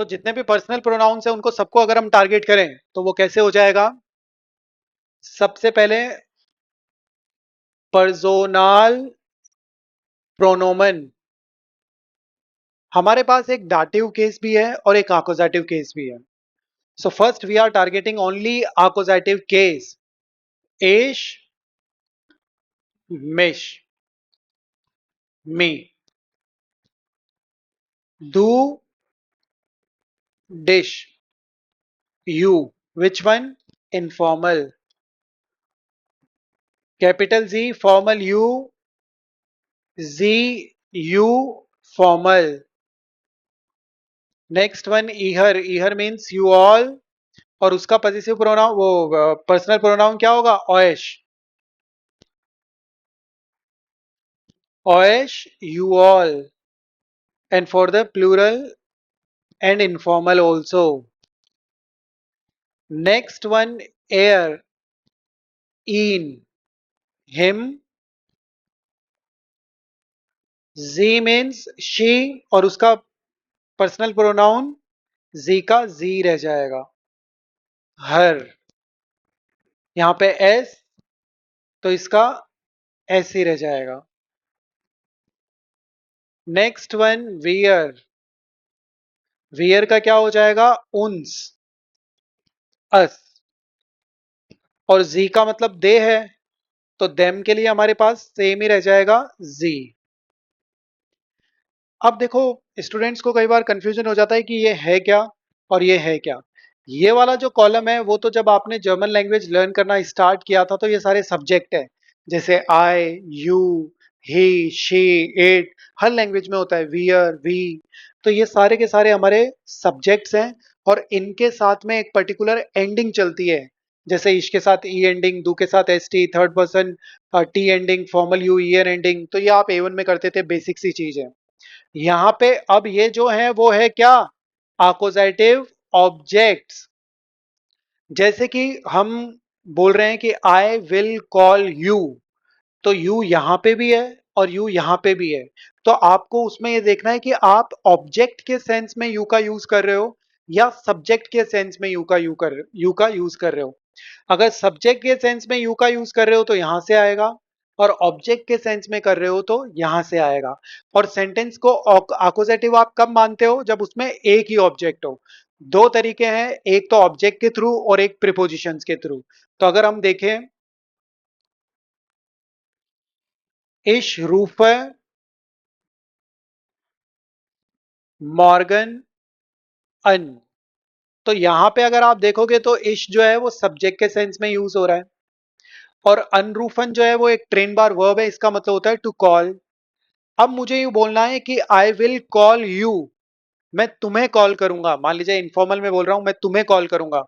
तो जितने भी पर्सनल प्रोनाउंस है उनको सबको अगर हम टारगेट करें तो वो कैसे हो जाएगा? सबसे पहले पर्सोनल प्रोनोमन। हमारे पास एक दाटिव केस भी है और एक आकुजाटिव केस भी है। So first we are targeting only accusative case. एश, मिश, मी, do, dish, you. Which one? Informal. Capital Z, formal U, Z, U, formal. Next one, इहर. इहर means you all. और उसका पजेसिव प्रोनाउन वो पर्सनल प्रोनाउन क्या होगा? ओएश. ओएश, you all. And for the plural and informal also. Next one, air. In, him. Z means she और उसका personal pronoun जी का जी रह जाएगा. हर. यहां पे एस तो इसका एस ही रह जाएगा. Next one, wear. वियर का क्या हो जाएगा? उन्स, अस. और जी का मतलब दे है तो देम के लिए हमारे पास सेम ही रह जाएगा, जी. अब देखो, स्टूडेंट्स को कई बार कंफ्यूजन हो जाता है कि ये है क्या और ये है क्या. ये वाला जो कॉलम है वो तो जब आपने जर्मन लैंग्वेज लर्न करना स्टार्ट किया था तो ये सारे सब्जेक्ट है. जैसे I, you, he, she, it. हर लैंग्वेज में होता है वियर, वी. तो ये सारे के सारे हमारे सब्जेक्ट्स हैं. और इनके साथ में एक पर्टिकुलर एंडिंग चलती है. जैसे इश के साथ ई एंडिंग, दू के साथ S T, third person T ending, formal you year ending. तो ये आप A1 में करते थे, बेसिक सी चीज है. यहां पे अब ये जो है वो है क्या? आकोजाइटिव ऑब्जेक्ट्स. जैसे कि हम बोल रहे हैं कि आई विल कॉल यू. तो यू यहां पे भी है और यू यहां पे भी है. तो आपको उसमें ये देखना है कि आप ऑब्जेक्ट के सेंस में यू का यूज कर रहे हो या सब्जेक्ट के सेंस में यू का यूज कर रहे हो. अगर सब्जेक्ट के सेंस में यू का यूज कर रहे हो तो यहां से आएगा. और ऑब्जेक्ट के सेंस में कर रहे हो तो यहां से आएगा. और सेंटेंस को आकुजेटिव आप कब मानते हो? जब उसमें एक ही ऑब्जेक्ट हो. दो तरीके हैं, एक तो ऑब्जेक्ट के थ्रू और एक प्रीपोजिशंस के थ्रू. तो अगर हम देखें, इश रूफ, मॉर्गन, अन. तो यहां पे अगर आप देखोगे तो इश जो है वो सब्जेक्ट के सेंस में यूज हो रहा है. और अनरूफन जो है वो एक ट्रेन बार वर्ब है, इसका मतलब होता है टू कॉल. अब मुझे ये बोलना है कि आई विल कॉल यू. मैं तुम्हें कॉल करूंगा. मान लीजिए इनफॉर्मल में बोल रहा हूं, मैं तुम्हें कॉल करूंगा.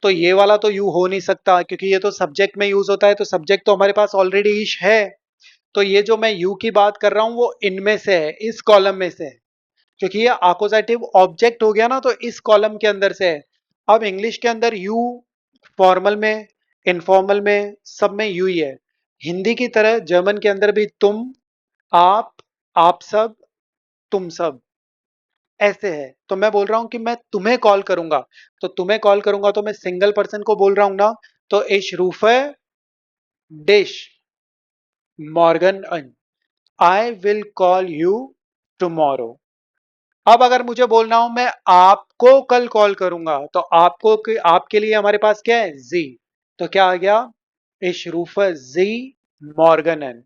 तो ये वाला तो यू हो नहीं सकता क्योंकि ये तो सब्जेक्ट में यूज होता है. तो सब्जेक्ट तो हमारे पास ऑलरेडी इश है. तो ये जो मैं यू की बात कर रहा हूं वो इनमें से है, इस कॉलम में से है. क्योंकि ये आकोजाइटिव ऑब्जेक्ट हो गया ना, तो इस कॉलम के अंदर से है. अब इंग्लिश के अंदर यू फॉर्मल में, इनफॉर्मल में, सब में यू ही है. हिंदी की तरह जर्मन के अंदर भी तुम, आप सब, तुम सब ऐसे है. तो मैं बोल रहा हूं कि मैं तुम्हें कॉल करूंगा. तो तुम्हें कॉल करूंगा तो मैं सिंगल पर्सन को बोल रहा हूं ना. तो इश रूफे डिश मॉर्गन अन. I will call you tomorrow. अब अगर मुझे बोलना हो मैं आपको कल कॉल करूंगा तो आपको आपके लिए हमारे पास क्या है? जी. तो क्या आ गया? इशरूफ जी मॉर्गनन.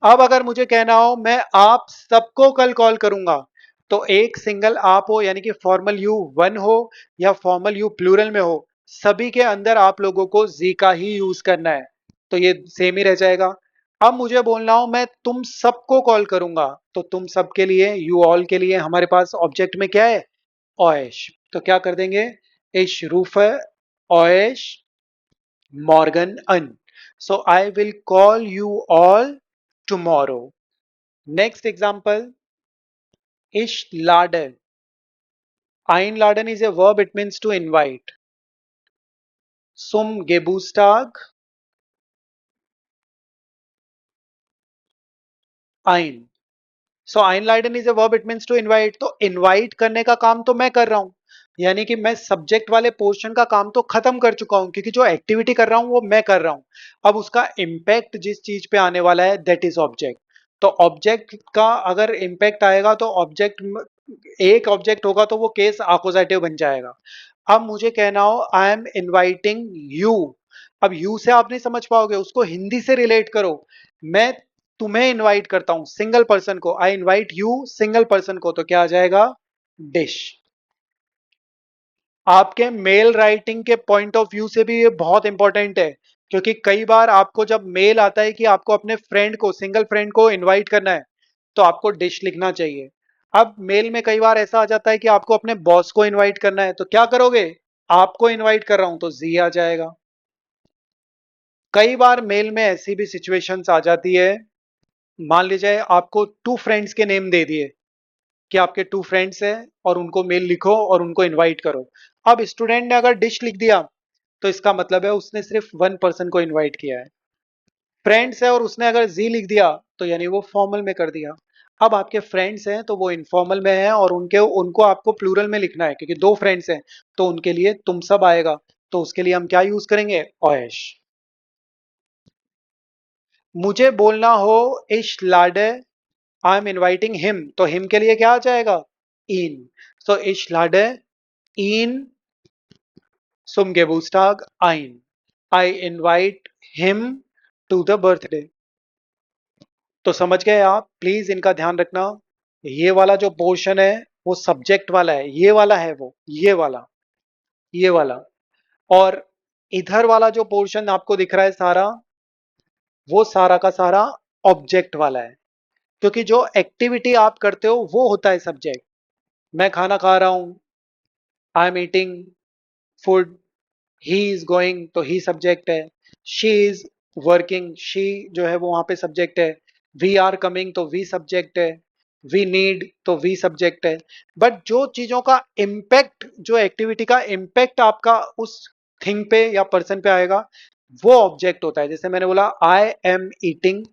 अब अगर मुझे कहना हो मैं आप सबको कल कॉल करूंगा तो एक सिंगल आप हो यानी कि फॉर्मल यू वन हो या फॉर्मल यू प्लूरल में हो, सभी के अंदर आप लोगों को जी का ही यूज करना है. तो ये सेम ही रह जाएगा. अब मुझे बोलना हो मैं तुम सबको कॉल करूंगा तो तुम सबके लिए, यू ऑल के लिए हमारे पास ऑब्जेक्ट में क्या है? ओएश. तो क्या कर देंगे? इश रूफ ओएश मॉर्गन अन. So I will call you all tomorrow. Next example, ich lade. Einladen is a verb, it means to invite. Zum Geburtstag ein. So einladen is a verb, it means to invite. तो invite करने का काम तो मैं कर रहा हूं, यानी कि मैं सब्जेक्ट वाले पोर्शन का काम तो खत्म कर चुका हूं, क्योंकि जो एक्टिविटी कर रहा हूं वो मैं कर रहा हूं। अब उसका इम्पैक्ट जिस चीज पे आने वाला है दैट इज ऑब्जेक्ट। तो ऑब्जेक्ट का अगर इम्पैक्ट आएगा तो ऑब्जेक्ट, एक ऑब्जेक्ट होगा तो वो केस आकोजाइटिव बन जाएगा। अब मुझे कहना हो आई एम इनवाइटिंग यू। अब यू से आप नहीं समझ पाओगे, उसको हिंदी से रिलेट करो। मैं तुम्हें इनवाइट करता हूं सिंगल पर्सन को, I invite you single person को, तो क्या आ जाएगा? डिश। आपके मेल राइटिंग के पॉइंट ऑफ व्यू से भी ये बहुत इंपॉर्टेंट है, क्योंकि कई बार आपको जब मेल आता है कि आपको अपने फ्रेंड को, सिंगल फ्रेंड को इनवाइट करना है, तो आपको डिश लिखना चाहिए। अब मेल में कई बार ऐसा आ जाता है कि आपको अपने बॉस को इनवाइट करना है, तो क्या करोगे? आपको इनवाइट कर रहा हूं तो जी आ जाएगा। कई बार मेल में ऐसी भी सिचुएशंस आ जाती है, मान लीजिए आपको टू फ्रेंड्स के नेम दे दिए कि आपके टू फ्रेंड्स हैं और उनको मेल लिखो और उनको इनवाइट करो। अब स्टूडेंट ने अगर डिश लिख दिया तो इसका मतलब है उसने सिर्फ वन पर्सन को इनवाइट किया है। फ्रेंड्स है और उसने अगर जी लिख दिया तो यानी वो फॉर्मल में कर दिया। अब आपके फ्रेंड्स हैं तो वो इनफॉर्मल में है, और उनके उनको आपको प्लूरल में लिखना है, क्योंकि दो फ्रेंड्स हैं तो उनके लिए तुम सब आएगा। तो उसके लिए हम क्या यूज करेंगे? ओएश। मुझे बोलना हो इश लाडे, आई एम इनवाइटिंग हिम, तो हिम के लिए क्या आ जाएगा? इन। सो इश लाडे इन zum Geburtstag ein. I invite him to the birthday. तो समझ गए आप? प्लीज इनका ध्यान रखना। ये वाला जो पोर्शन है वो सब्जेक्ट वाला है, ये वाला है वो, ये वाला। और इधर वाला जो पोर्शन आपको दिख रहा है सारा, वो सारा का सारा ऑब्जेक्ट वाला है, क्योंकि जो एक्टिविटी आप करते हो वो होता है सब्जेक्ट। मैं खाना खा रहा हूं, I am eating food, he is going तो ही सब्जेक्ट है, शी इज वर्किंग, शी जो है वो वहां पे सब्जेक्ट है, वी आर कमिंग तो वी सब्जेक्ट है, वी नीड तो वी सब्जेक्ट है। बट जो चीजों का इम्पैक्ट, जो एक्टिविटी का इम्पैक्ट आपका उस थिंग पे या पर्सन पे आएगा, वो ऑब्जेक्ट होता है। जैसे मैंने बोला आई एम ईटिंग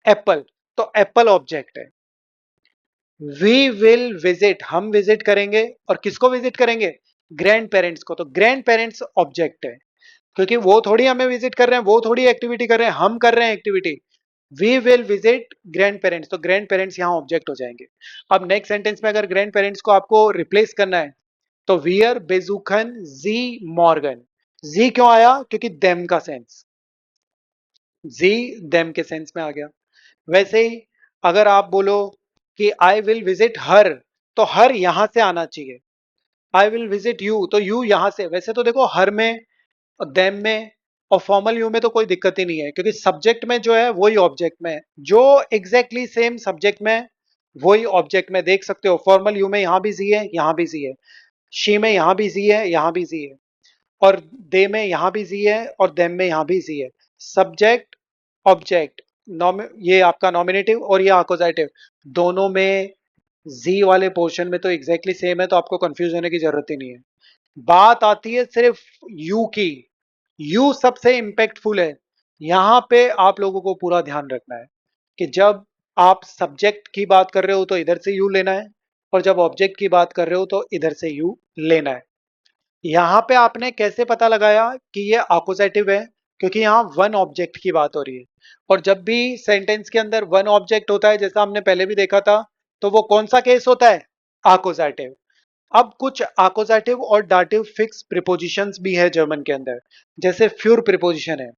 एप्पल, तो एप्पल ऑब्जेक्ट है। वी विल विजिट, हम विजिट करेंगे, और किसको विजिट करेंगे? ग्रैंड पेरेंट्स को, तो ग्रैंड पेरेंट्स ऑब्जेक्ट है, क्योंकि वो थोड़ी हमें विजिट कर रहे हैं, वो थोड़ी एक्टिविटी कर रहे हैं, हम कर रहे हैं activity. We will visit grandparents, तो ग्रैंड पेरेंट्स यहाँ ऑब्जेक्ट हो जाएंगे। अब नेक्स्ट सेंटेंस में अगर ग्रैंड पेरेंट्स को आपको रिप्लेस करना है, तो वियर बेजुखन जी मॉर्गन। जी क्यों आया? क्योंकि देम का सेंस, जी देम के सेंस में आ गया। वैसे ही अगर आप बोलो कि आई विल विजिट हर, तो हर यहां से आना चाहिए। आई विल विजिट यू, तो यू यहां से। वैसे तो देखो हर में और देम में और फॉर्मल यू में तो कोई दिक्कत ही नहीं है, क्योंकि सब्जेक्ट में जो है वही ऑब्जेक्ट में है, जो एग्जैक्टली सेम सब्जेक्ट में वही ऑब्जेक्ट में। देख सकते हो फॉर्मल यू में यहां भी जी है, यहां भी जी है, शी में यहां भी जी है, यहां भी जी है, और दे में यहां भी जी है, और देम में यहां भी जी है। सब्जेक्ट ऑब्जेक्ट, ये आपका नॉमिनेटिव और ये आकोजाइटिव, दोनों में जी वाले पोर्शन में तो एग्जैक्टली सेम है, तो आपको कंफ्यूज होने की जरूरत ही नहीं है। बात आती है सिर्फ यू की। यू सबसे इंपैक्टफुल है। यहां पे आप लोगों को पूरा ध्यान रखना है कि जब आप सब्जेक्ट की बात कर रहे हो तो इधर से यू लेना है, और जब ऑब्जेक्ट की बात कर रहे हो तो इधर से यू लेना है। यहां पे आपने कैसे पता लगाया कि ये अपोजिटिव है? क्योंकि यहाँ वन ऑब्जेक्ट की बात हो रही है, और जब भी सेंटेंस के अंदर वन ऑब्जेक्ट होता है, जैसा हमने पहले भी देखा था, तो वो कौन सा केस होता है? आकोजाइटिव। अब कुछ आकोजाइटिव और डाटिव फिक्स प्रीपोजिशंस भी है जर्मन के अंदर, जैसे फ्यूर प्रीपोजिशन है।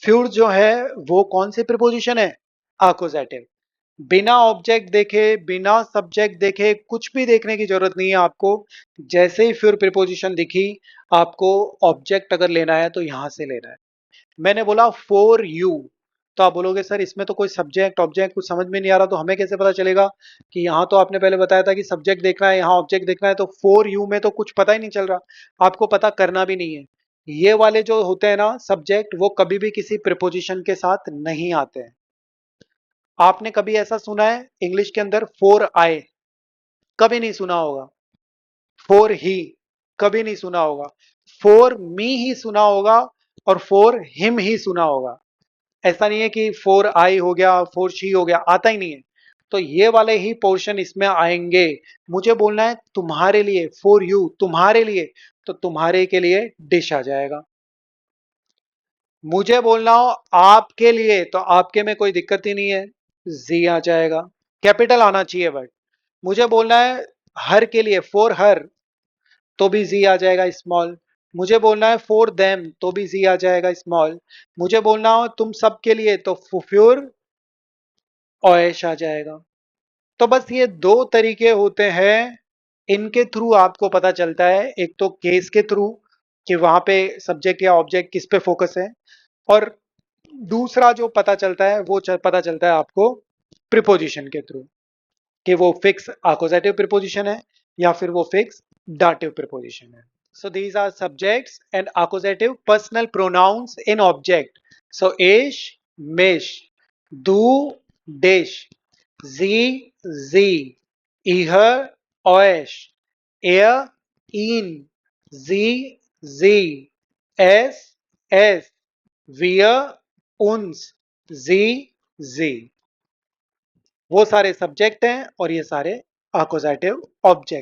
फ्यूर जो है वो कौन सी प्रीपोजिशन है? आकोजाइटिव। बिना ऑब्जेक्ट देखे, बिना सब्जेक्ट देखे, कुछ भी देखने की जरूरत नहीं है आपको। जैसे ही फ्यूर प्रीपोजिशन दिखी, आपको ऑब्जेक्ट अगर लेना है तो यहां से लेना है। मैंने बोला फॉर यू, तो आप बोलोगे सर इसमें तो कोई सब्जेक्ट ऑब्जेक्ट कुछ समझ में नहीं आ रहा, तो हमें कैसे पता चलेगा? कि यहाँ तो आपने पहले बताया था कि सब्जेक्ट देखना है, यहाँ ऑब्जेक्ट देखना है, तो फॉर यू में तो कुछ पता ही नहीं चल रहा, आपको पता करना भी नहीं है। ये वाले जो होते हैं ना सब्जेक्ट, वो कभी भी किसी प्रिपोजिशन के साथ नहीं आते हैं। आपने कभी ऐसा सुना है इंग्लिश के अंदर फोर आई? कभी नहीं सुना होगा। फोर ही कभी नहीं सुना होगा। फोर मी ही सुना होगा, और फोर हिम ही सुना होगा। ऐसा नहीं है कि फोर आई हो गया, फोर शी हो गया, आता ही नहीं है। तो ये वाले ही पोर्शन इसमें आएंगे। मुझे बोलना है तुम्हारे लिए, फॉर यू, तुम्हारे लिए, तो तुम्हारे के लिए डिश आ जाएगा। मुझे बोलना हो आपके लिए, तो आपके में कोई दिक्कत ही नहीं है, जी आ जाएगा, कैपिटल आना चाहिए वर्ड। मुझे बोलना है हर के लिए, फॉर हर, तो भी जी आ जाएगा स्मॉल। मुझे बोलना है फॉर देम, तो भी जी आ जाएगा स्मॉल। मुझे बोलना हो तुम सब के लिए, तो फुफ्योर ओएश आ जाएगा। तो बस ये दो तरीके होते हैं, इनके थ्रू आपको पता चलता है, एक तो केस के थ्रू कि वहां पे सब्जेक्ट या ऑब्जेक्ट किस पे फोकस है, और दूसरा जो पता चलता है वो पता चलता है आपको प्रिपोजिशन के थ्रू, कि वो फिक्स आकोजेटिव प्रिपोजिशन है या फिर वो फिक्स डाटिव प्रिपोजिशन है। So these are subjects and accusative personal pronouns in object. So ish, mish, du, dish, sie, sie, ihr, euch, er, ihn, sie, sie, es, wir, uns, sie, sie. वो सारे subject हैं और ये सारे आकोजेटिव object.